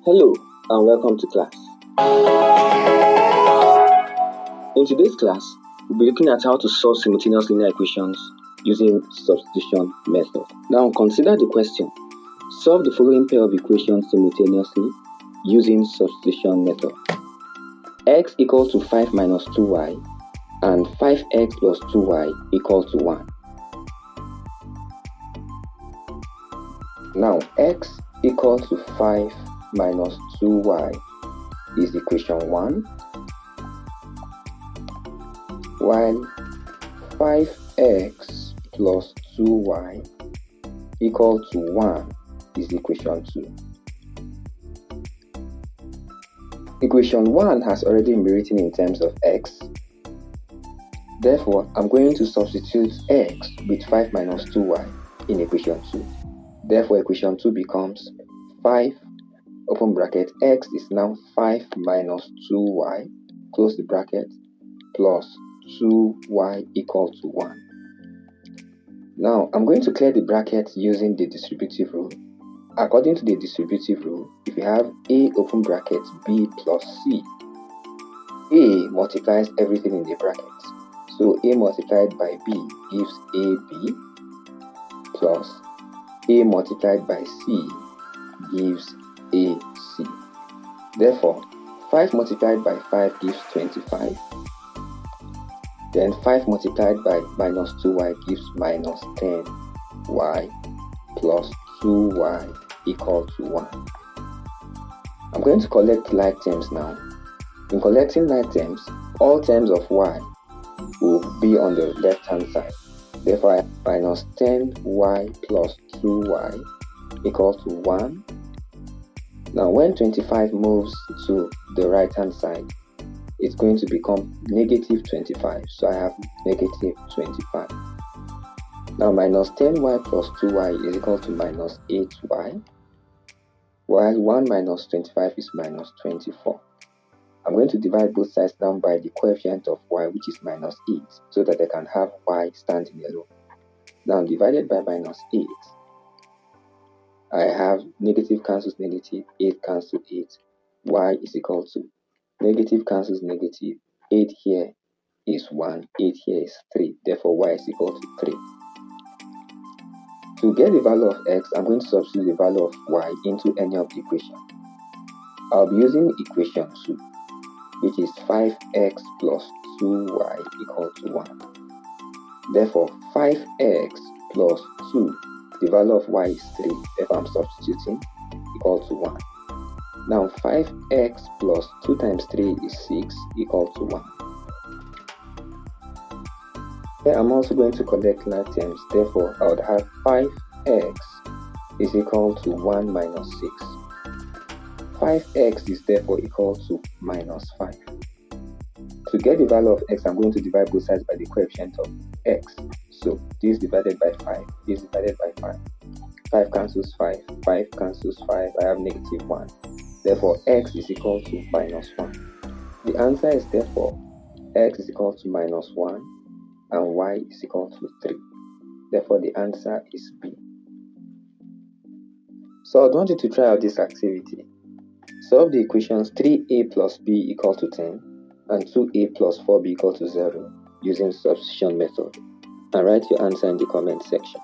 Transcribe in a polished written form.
Hello and welcome to class. In today's class, we'll be looking at how to solve simultaneous linear equations using substitution method. Now consider the question. Solve the following pair of equations simultaneously using substitution method. X equals to 5 minus 2y and 5x plus 2y equals to 1. Now x equals to 5 minus 2y is equation 1, while 5x plus 2y equal to 1 is equation 2. Equation 1 has already been written in terms of x. Therefore, I'm going to substitute x with 5 minus 2y in equation 2. Therefore, equation 2 becomes 5, open bracket, x is now 5 minus 2y, close the bracket, plus 2y equal to 1. Now, I'm going to clear the brackets using the distributive rule. According to the distributive rule, if you have a open bracket b plus c, a multiplies everything in the brackets. So a multiplied by b gives ab plus a multiplied by c gives ac. Therefore, 5 multiplied by 5 gives 25. Then 5 multiplied by minus 2y gives minus 10y plus 2y equal to 1. I'm going to collect like terms now. In collecting like terms, all terms of y will be on the left hand side. Therefore, I have minus 10y plus 2y equal to 1. Now, when 25 moves to the right hand side, it's going to become negative 25. So I have negative 25. Now, minus 10y plus 2y is equal to minus 8y, while 1 minus 25 is minus 24. I'm going to divide both sides down by the coefficient of y, which is minus 8, so that I can have y standing alone. Now, divided by minus 8, I have negative cancels negative, 8 cancels 8, y is equal to negative cancels negative, 8 here is 1, 8 here is 3, therefore y is equal to 3. To get the value of x, I'm going to substitute the value of y into any of the equations. I'll be using equation 2, which is 5x plus 2y equal to 1. Therefore, 5x plus 2, the value of y is 3, therefore I'm substituting, equal to 1. Now 5x plus 2 times 3 is 6 equal to 1. Here I'm also going to collect like terms, therefore I would have 5x is equal to 1 minus 6. 5x is therefore equal to minus 5. To get the value of x, I'm going to divide both sides by the coefficient of x. So this divided by 5, this divided by 5. 5 cancels 5, 5 cancels 5, I have negative 1. Therefore, x is equal to minus 1. The answer is therefore x is equal to minus 1 and y is equal to 3. Therefore, the answer is B. So I want you to try out this activity. Solve the equations 3a plus b equal to 10 and 2a plus 4b equal to 0 using substitution method, and write your answer in the comment section.